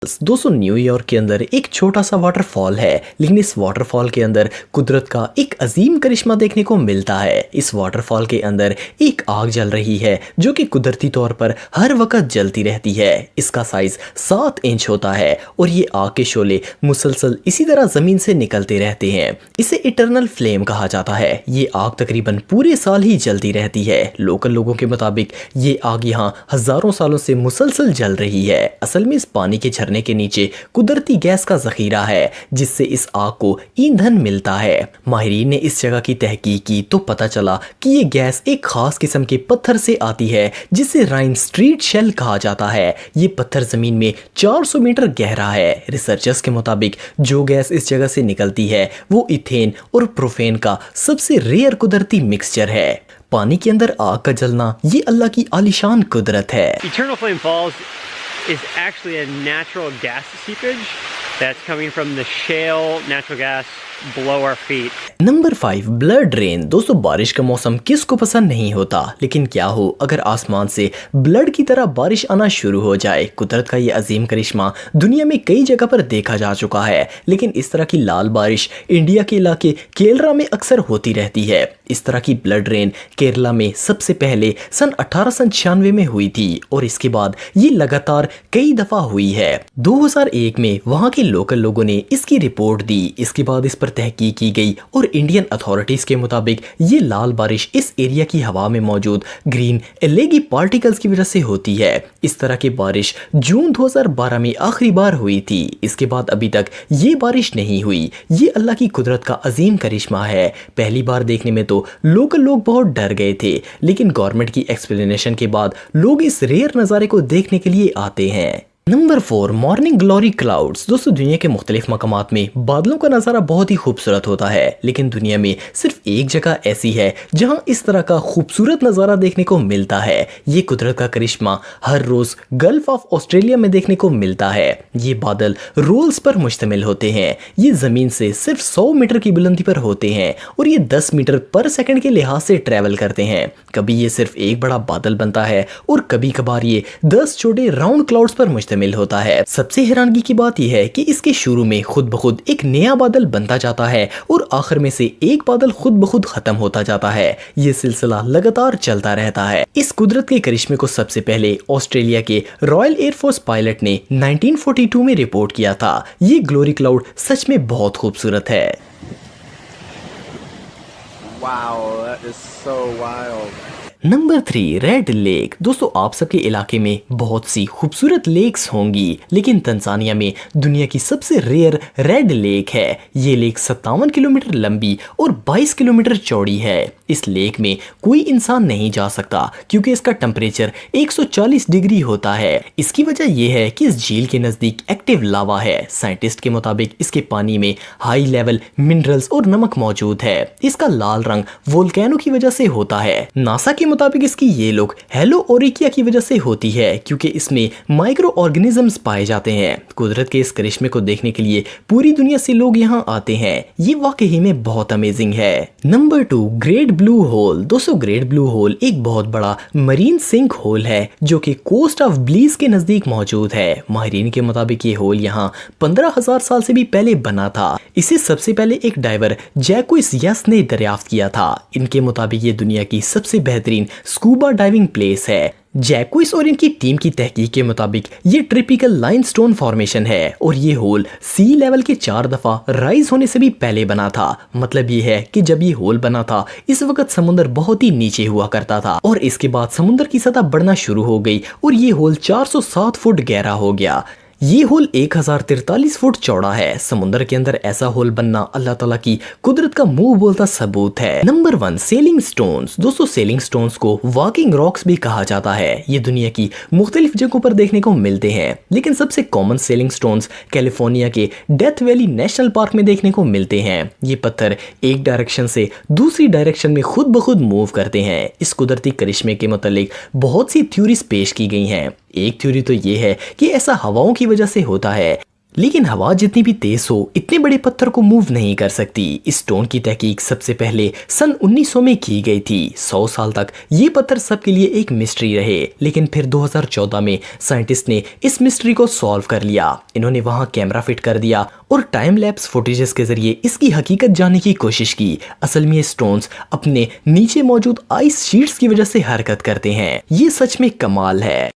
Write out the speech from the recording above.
दोस्तों न्यूयॉर्क के अंदर एक छोटा सा वाटरफॉल है, लेकिन इस वाटरफॉल के अंदर कुदरत का एक अजीम करिश्मा देखने को मिलता है। इस वाटरफॉल के अंदर एक आग जल रही है जो कि कुदरती तौर पर हर वक्त जलती रहती है। इसका साइज 7 इंच होता है और ये आग के शोले मुसलसल इसी तरह जमीन से निकलते रहते हैं। इसे इटरनल फ्लेम कहा जाता है। ये आग तकरीबन पूरे साल ही जलती रहती है। लोकल लोगों के मुताबिक ये आग यहाँ हजारों सालों से मुसलसल जल रही है। असल में इस पानी के झरने के नीचे कुदरती गैस का जखीरा है जिससे इस आग को ईंधन मिलता है। माहिरीन ने इस जगह की तहकीक की तो पता चला कि ये गैस एक खास किस्म के पत्थर से आती है जिसे राइन स्ट्रीट शेल कहा जाता है। ये पत्थर जमीन में 400 मीटर गहरा है। रिसर्चर्स के मुताबिक जो गैस इस जगह से निकलती है वो इथेन और प्रोपेन का सबसे रेयर कुदरती मिक्सचर है। पानी के अंदर आग का जलना ये अल्लाह की आलीशान कुदरत है। Eternal Flame Falls is actually a natural gas seepage that's coming from the shale natural gas below our feet. Number 5 blood rain. दोस्तों बारिश का मौसम किसको पसंद नहीं होता, लेकिन क्या हो अगर आसमान से ब्लड की तरह बारिश आना शुरू हो जाए। कुदरत का ये अजीम करिश्मा दुनिया में कई जगह पर देखा जा चुका है, लेकिन इस तरह की लाल बारिश इंडिया के इलाके केरला में अक्सर होती रहती है। इस तरह की ब्लड रेन केरला में सबसे पहले सन 1896 में हुई थी और इसके बाद ये लगातार कई दफा हुई है। 2001 में वहां के लोकल लोगों ने इसकी रिपोर्ट दी। इसके बाद इस पर तहकीक की गई और इंडियन अथॉरिटीज के मुताबिक ये लाल बारिश इस एरिया की हवा में मौजूद ग्रीन एलेगी पार्टिकल्स की वजह से होती है। इस तरह की बारिश जून 2012 में आखिरी बार हुई थी। इसके बाद अभी तक ये बारिश नहीं हुई। ये अल्लाह की कुदरत का अजीम करिश्मा है। पहली बार देखने में तो लोकल लोग बहुत डर गए थे, लेकिन गवर्नमेंट की एक्सप्लेनेशन के बाद लोग इस रेयर नज़ारे को देखने के लिए आते हैं। Number 4 morning glory clouds. दोस्तों दुनिया के मुख्तलिफ मकामात में बादलों का नज़ारा बहुत ही खूबसूरत होता है, लेकिन दुनिया में सिर्फ एक जगह ऐसी है जहां इस तरह का खूबसूरत नज़ारा देखने को मिलता है। ये कुदरत का करिश्मा हर रोज गल्फ ऑफ ऑस्ट्रेलिया में देखने को मिलता है। ये बादल रोल्स पर मुश्तमिल होते हैं। ये जमीन से सिर्फ 100 मीटर की बुलंदी पर होते हैं और ये 10 मीटर पर सेकंड के लिहाज से ट्रेवल करते हैं। कभी ये सिर्फ एक बड़ा बादल बनता है और कभी कभार ये 10 छोटे राउंड क्लाउड्स पर मुश्तमिल होता है। सबसे हैरानगी की बात यह है कि इसके शुरू में खुद ब खुद एक नया बादल बनता जाता है और आखिर में से एक बादल खुद ब खुद खत्म होता जाता है। ये सिलसिला लगातार चलता रहता है। इस कुदरत के करिश्मे को सबसे पहले ऑस्ट्रेलिया के रॉयल एयरफोर्स पायलट ने 1942 में रिपोर्ट किया था। ये ग्लोरी क्लाउड सच में बहुत खूबसूरत है। Wow, that is so wild. Number 3 red lake. दोस्तों आप सबके इलाके में बहुत सी खूबसूरत लेक्स होंगी, लेकिन तंजानिया में दुनिया की सबसे रेयर रेड लेक है। ये लेक 57 किलोमीटर लंबी और 22 किलोमीटर चौड़ी है। इस लेक में कोई इंसान नहीं जा सकता क्योंकि इसका टेम्परेचर 140 डिग्री होता है। इसकी वजह यह है कि इस झील के नजदीक एक्टिव लावा है। साइंटिस्ट के मुताबिक इसके पानी में हाई लेवल मिनरल्स और नमक मौजूद है। इसका लाल रंग वोल्केनो की वजह से होता है। नासा के मुताबिक इसकी ये लोग हेलो ओरिकिया की वजह से होती है क्योंकि इसमें माइक्रो ऑर्गेनिजम्स पाए जाते हैं। कुदरत के इस करिश्मे को देखने के लिए पूरी दुनिया से लोग यहाँ आते हैं। ये वाकई में बहुत अमेजिंग है। Number 2 great blue hole. दोस्तों ग्रेट ब्लू होल एक बहुत बड़ा मरीन सिंक होल है जो कि कोस्ट ऑफ ब्लीज के नजदीक मौजूद है। माहिरीन के मुताबिक ये होल यहाँ 15,000 साल से भी पहले बना था। इसे सबसे पहले एक डाइवर जैक्विस यस ने दरियाफ्त किया था। इनके मुताबिक ये दुनिया की सबसे बेहतरीन स्कूबा डाइविंग प्लेस है। जैक्विस और इनकी टीम की तहकीक के मुताबिक ये ट्रिपिकल लाइमस्टोन फॉर्मेशन है और ये होल सी लेवल के 4 दफा राइज होने से भी पहले बना था। मतलब ये है कि जब ये होल बना था इस वक्त समुद्र बहुत ही नीचे हुआ करता था और इसके बाद समुद्र की सतह बढ़ना शुरू हो गई और ये होल 407 फुट गहरा हो गया। ये होल 1043 फुट चौड़ा है। समुद्र के अंदर ऐसा होल बनना अल्लाह ताला की कुदरत का मुंह बोलता सबूत है। Number 1 selling stones. दोस्तों सेलिंग स्टोन्स को वॉकिंग रॉक्स भी कहा जाता है। ये दुनिया की मुख्तलिफ जगहों पर देखने को मिलते हैं, लेकिन सबसे कॉमन सेलिंग स्टोन्स कैलिफोर्निया के डेथ वैली नेशनल पार्क में देखने को मिलते हैं। ये पत्थर एक डायरेक्शन से दूसरी डायरेक्शन में खुद ब खुद मूव करते हैं। इस कुदरती करिश्मे के मुतालिक बहुत सी थ्योरीज पेश की गई हैं। एक थ्योरी तो ये है कि ऐसा हवाओं की वजह से होता है। लेकिन हवा जितनी भी तेज हो इतने बड़े पत्थर को मूव नहीं कर सकती। इस स्टोन की तहकीक सबसे पहले सन 1900 में की गई थी। 100 साल तक ये पत्थर सबके लिए एक मिस्ट्री रहे, लेकिन फिर 2014 में साइंटिस्ट ने इस मिस्ट्री को सॉल्व कर लिया। इन्होंने वहां कैमरा फिट कर दिया और टाइम लैप्स फुटेजेस के जरिए इसकी हकीकत जानने की कोशिश की। असल में ये स्टोन्स अपने नीचे मौजूद आइस शीट्स की वजह से हरकत करते हैं। ये सच में कमाल है।